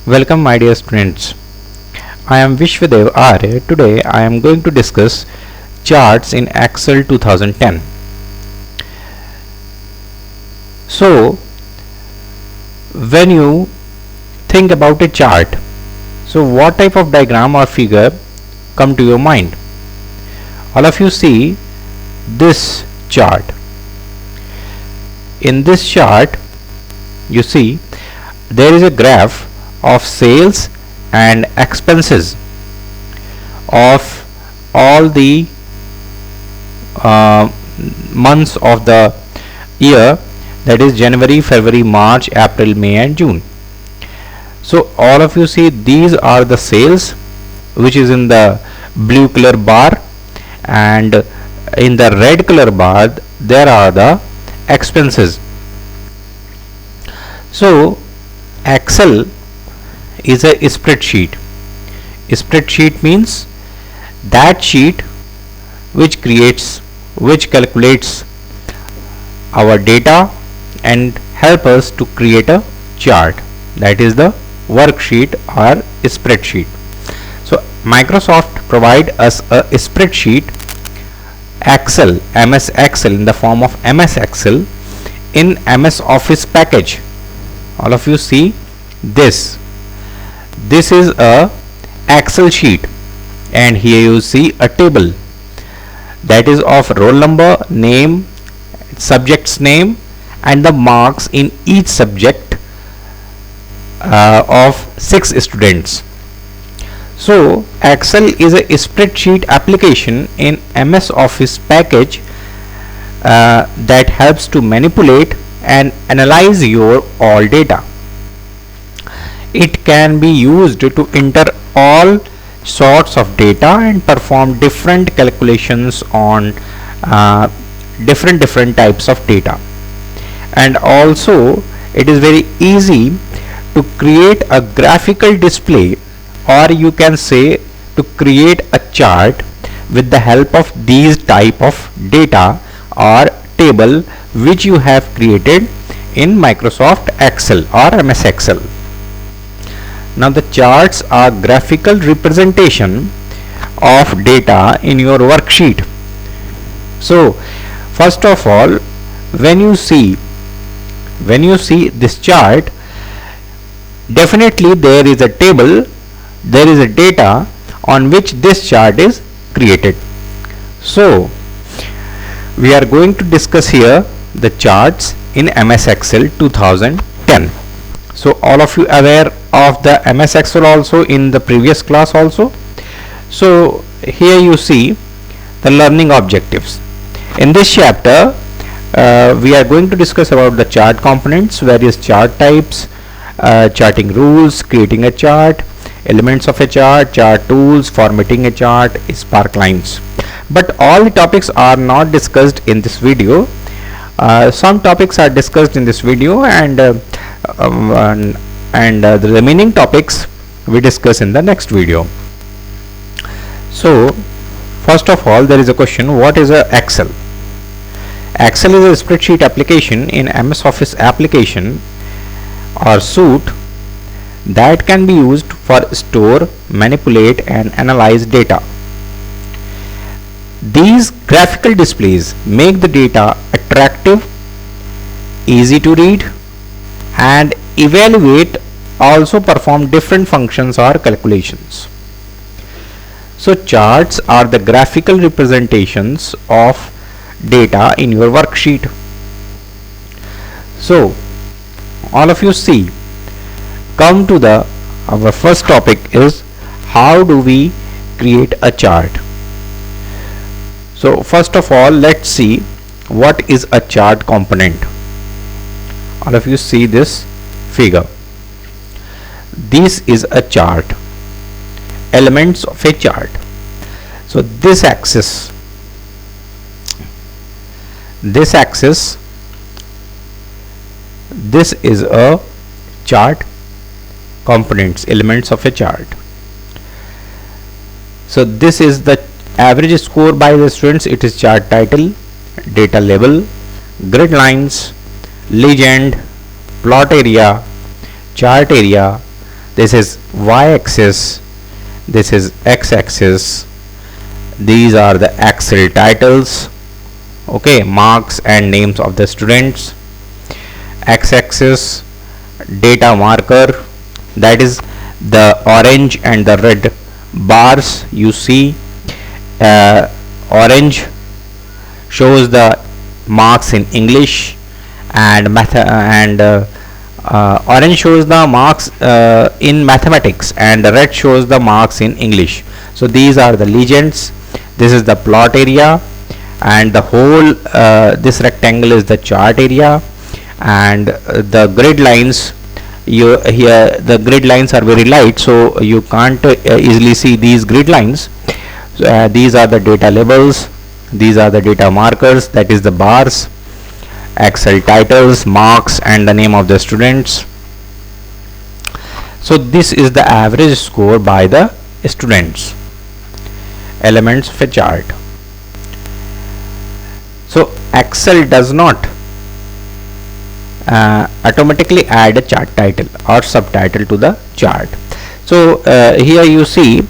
Welcome my dear students. I am Vishwadev Arya. Today I am going to discuss charts in Excel 2010. So when you think about a chart, so what type of diagram or figure come to your mind? All of you see this chart. In this chart you see there is a graph of sales and expenses of all the months of the year, that is January, February, March, April, May and June. So all of you see these are the sales which is in the blue color bar, and in the red color bar there are the expenses. So Excel is a spreadsheet. Spreadsheet means that sheet which calculates our data and help us to create a chart, that is the worksheet or spreadsheet. So Microsoft provide us a spreadsheet Excel, MS Excel, in the form of MS Excel in MS Office package. All of you see this is a Excel sheet, and here you see a table that is of roll number, name, subject's name and the marks in each subject of 6 students. So Excel is a spreadsheet application in MS Office package that helps to manipulate and analyze your all data. It can be used to enter all sorts of data and perform different calculations on different types of data. And also it is very easy to create a graphical display, or you can say to create a chart with the help of these type of data or table which you have created in Microsoft Excel or MS Excel. Now the charts are graphical representation of data in your worksheet. So first of all, when you see this chart, definitely there is a table, there is a data on which this chart is created. So we are going to discuss here the charts in MS Excel 2010. So all of you aware of the MS Excel also in the previous class also. So here you see the learning objectives. In this chapter we are going to discuss about the chart components, various chart types, charting rules, creating a chart, elements of a chart, chart tools, formatting a chart, spark lines. But all the topics are not discussed in this video. Some topics are discussed in this video, and the remaining topics we discuss in the next video. So first of all, there is a question: what is a Excel? Excel is a spreadsheet application in MS Office application or suite that can be used for store, manipulate and analyze data. These graphical displays make the data attractive, easy to read and evaluate, also perform different functions or calculations. So charts are the graphical representations of data in your worksheet. So all of you see, come to our first topic is how do we create a chart. So first of all, let's see what is a chart component. All of you see this figure. This is a chart, elements of a chart. So this axis, this is a chart components, elements of a chart. So this is the average score by the students. It is chart title, data label, grid lines, legend, plot area, chart area, This is y-axis, this is x-axis. These are the Excel titles, okay, marks and names of the students. X-axis data marker, that is the orange and the red bars you see. Orange shows the marks in English, and orange shows the marks in mathematics, and red shows the marks in English. So these are the legends. This is the plot area, and the whole this rectangle is the chart area, and the grid lines, here the grid lines are very light, so you can't easily see these grid lines. So, these are the data labels, these are the data markers, that is the bars, Excel titles, marks and the name of the students. So this is the average score by the students, elements of a chart. So Excel does not automatically add a chart title or subtitle to the chart. So here you see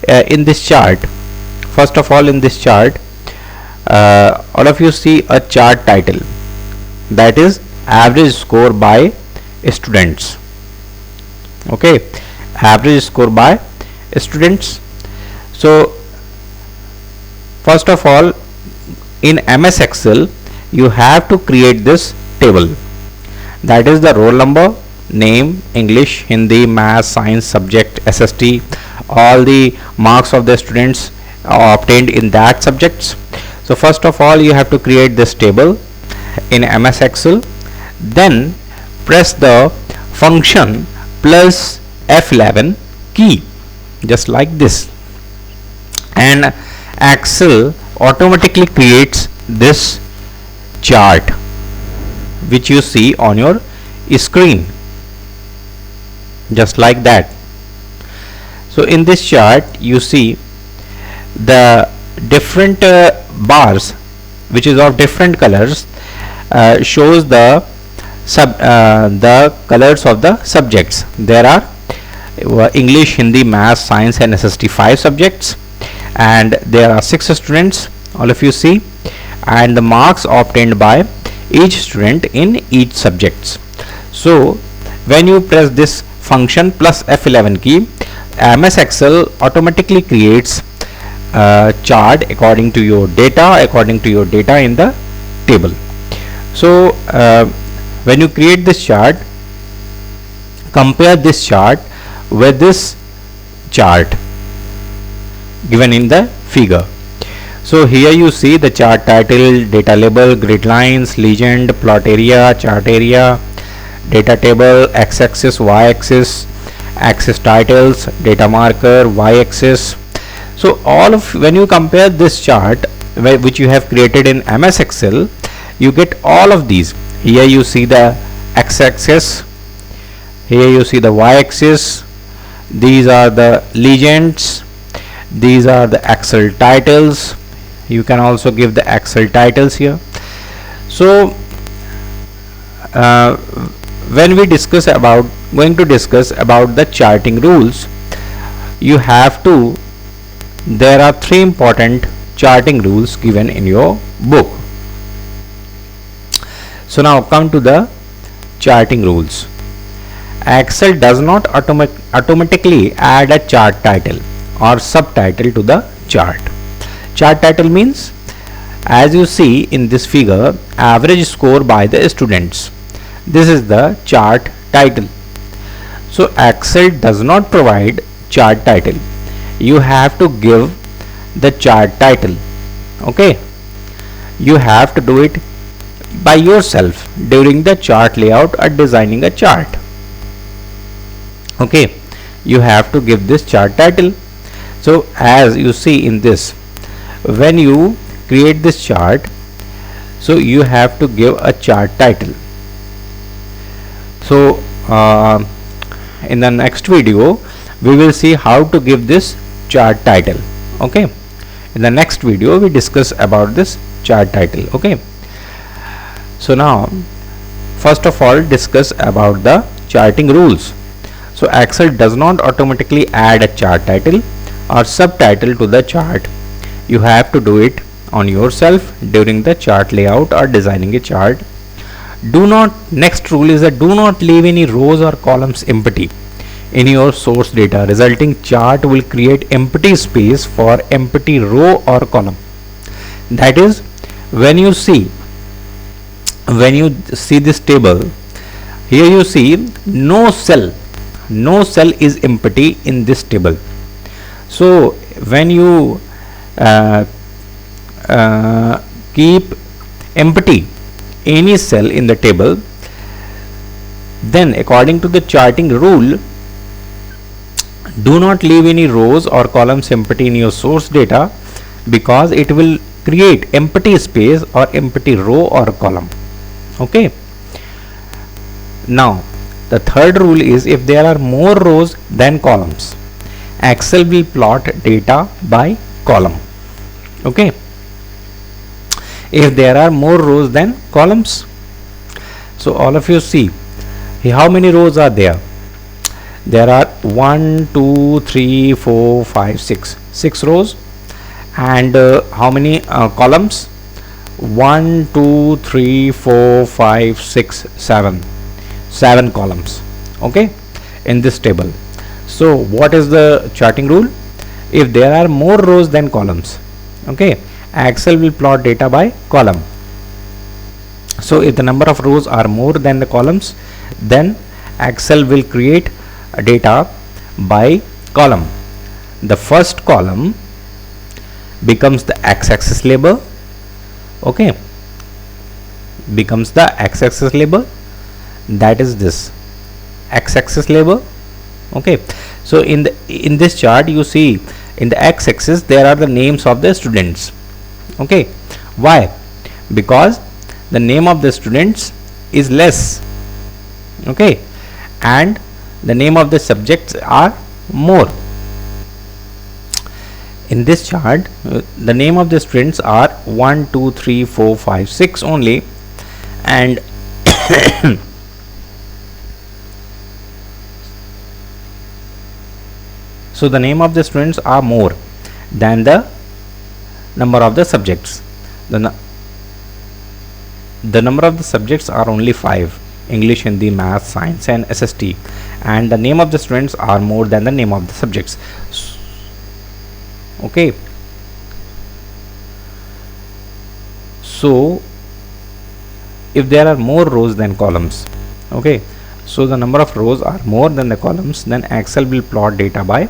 in this chart, first of all in this chart, all of you see a chart title, that is average score by students. Okay, average score by students. So first of all, in MS Excel you have to create this table, that is the roll number, name, English, Hindi, Math, Science, subject, SST, all the marks of the students obtained in that subjects. So first of all you have to create this table in MS Excel, then press the function plus F11 key, just like this, and Excel automatically creates this chart which you see on your screen, just like that. So in this chart you see the different bars which is of different colors, shows the colors of the subjects. There are English, Hindi, Math, Science and SST 5 subjects, and there are 6 students, all of you see, and the marks obtained by each student in each subjects. So when you press this function plus F11 key, MS Excel automatically creates chart according to your data in the table. So when you create this chart, compare this chart with this chart given in the figure. So here you see the chart title, data label, grid lines, legend, plot area, chart area, data table, x-axis, y-axis, axis titles, data marker, y-axis. So all of, when you compare this chart which you have created in MS Excel, you get all of these. Here you see the x-axis, here you see the y-axis, these are the legends, these are the Excel titles. You can also give the Excel titles here. So when we going to discuss about the charting rules, you have to, there are 3 important charting rules given in your book. So now come to the charting rules. Excel does not automatically add a chart title or subtitle to the chart. Chart title means, as you see in this figure, average score by the students. This is the chart title. So Excel does not provide chart title. You have to give the chart title. Okay, you have to do it by yourself during the chart layout or designing a chart. Okay, you have to give this chart title. So as you see in this, when you create this chart, so you have to give a chart title. So in the next video we will see how to give this chart title. Okay, in the next video we discuss about this chart title. Okay, so now first of all discuss about the charting rules. So Excel does not automatically add a chart title or subtitle to the chart. You have to do it on yourself during the chart layout or designing a chart. Next rule is that do not leave any rows or columns empty in your source data. Resulting chart will create empty space for empty row or column. That is, when you see this table, here you see no cell is empty in this table. So when you keep empty any cell in the table, then according to the charting rule, do not leave any rows or columns empty in your source data, because it will create empty space or empty row or column. Okay. Now the third rule is, if there are more rows than columns, Excel will plot data by column. Okay. If there are more rows than columns, so all of you see how many rows are there. There are 1 2 3 4 5 6 rows, and how many columns? 1 2 3 4 5 6 7 columns. Okay, in this table. So what is the charting rule? If there are more rows than columns, okay, Excel will plot data by column. So if the number of rows are more than the columns, then Excel will create data by column. The first column becomes the x-axis label. Okay, becomes the x-axis label, that is this x-axis label. Okay, so in this chart you see in the x-axis there are the names of the students. Okay, why? Because the name of the students is less. Okay, and the name of the subjects are more. In this chart the name of the students are 1 2 3 4 5 6 only, and so the name of the students are more than the number of the subjects. The number of the subjects are only 5: English, Hindi, Math, Science and SST, and the name of the students are more than the name of the subjects. Okay, so if there are more rows than columns, okay, so the number of rows are more than the columns, then Excel will plot data by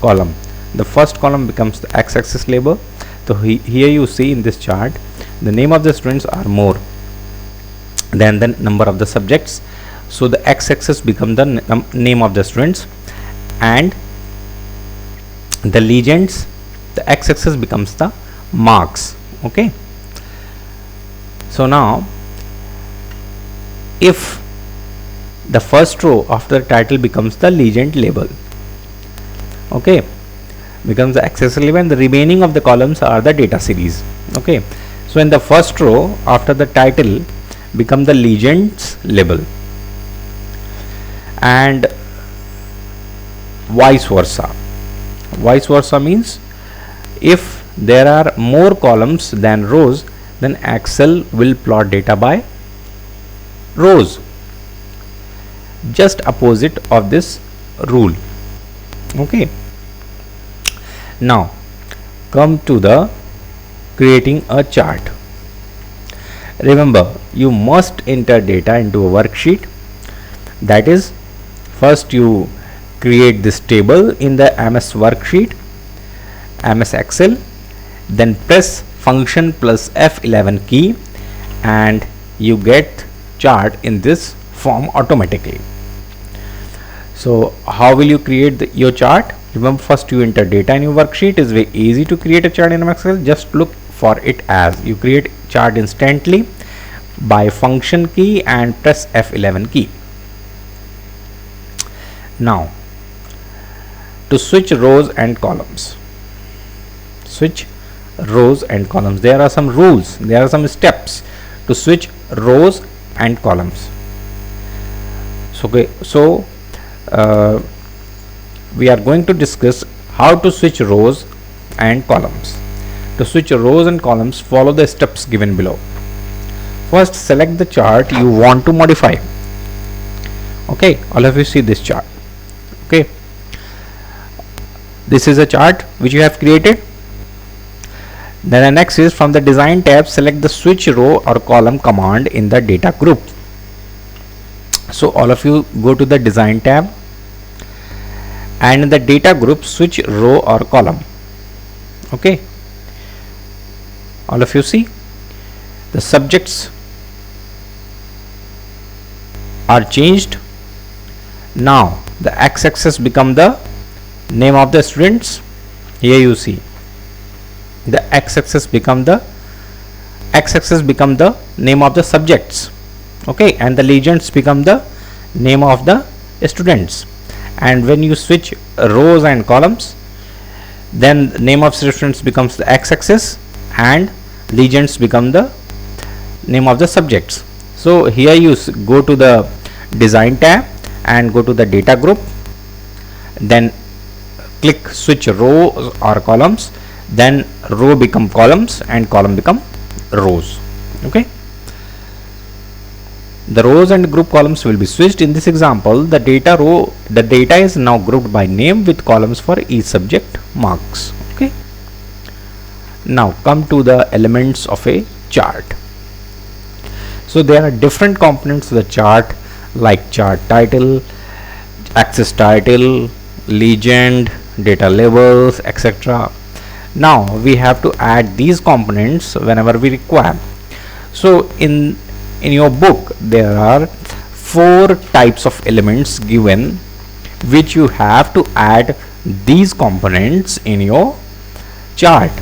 column. The first column becomes the x-axis label. So here you see in this chart the name of the students are more than the number of the subjects, so the x-axis become the name of the students, and the legends, the x-axis becomes the marks. Okay, so now if the first row after the title becomes the legend label, okay, becomes the x-axis label, and the remaining of the columns are the data series. Okay, so in the first row after the title become the legends label, and vice versa. Vice versa means if there are more columns than rows, then Excel will plot data by rows, just opposite of this rule. Okay, now come to the creating a chart. Remember, you must enter data into a worksheet. That is, first you create this table in the MS worksheet, MS Excel, then press function plus F11 key and you get chart in this form automatically. So how will you create your chart? Remember, first you enter data in your worksheet. It's very easy to create a chart in Excel. Just look for it as you create chart instantly by function key and press F11 key. Now to switch rows and columns, switch rows and columns, there are some rules, there are some steps to switch rows and columns. So, okay, so uh, we are going to discuss how to switch rows and columns. To switch rows and columns, follow the steps given below. First, select the chart you want to modify. Okay, all of you see this chart. Okay, this is a chart which you have created. Then the next is, from the design tab, select the switch row or column command in the data group. So all of you go to the design tab, and in the data group, switch row or column. Okay, all of you see the subjects are changed. Now the x-axis become the name of the students. Here you see the x-axis become the name of the subjects. Okay, and the legends become the name of the students. And when you switch rows and columns, then the name of students becomes the x-axis and legends become the name of the subjects. So here you go to the design tab and go to the data group, then click switch rows or columns, then row become columns and column become rows. Okay, the rows and group columns will be switched. In this example, the data is now grouped by name with columns for each subject marks. Okay, now come to the elements of a chart. So there are different components of the chart, like chart title, axis title, legend, data labels, etc. Now we have to add these components whenever we require. So in your book there are 4 types of elements given, which you have to add these components in your chart: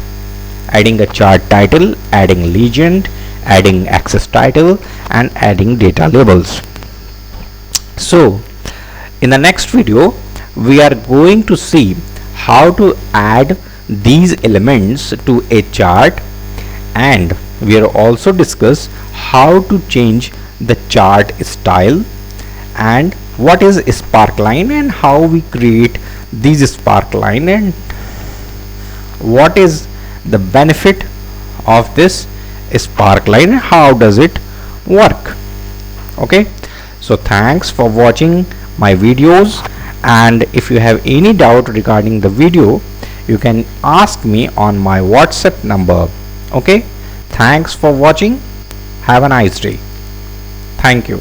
adding a chart title, adding legend, adding axis title, and adding data labels. So in the next video we are going to see how to add these elements to a chart, and we will also discuss how to change the chart style, and what is a sparkline and how we create these sparkline, and what is the benefit of this sparkline and how does it work. Okay, so thanks for watching my videos, and if you have any doubt regarding the video, you can ask me on my WhatsApp number. Okay, thanks for watching. Have a nice day. Thank you.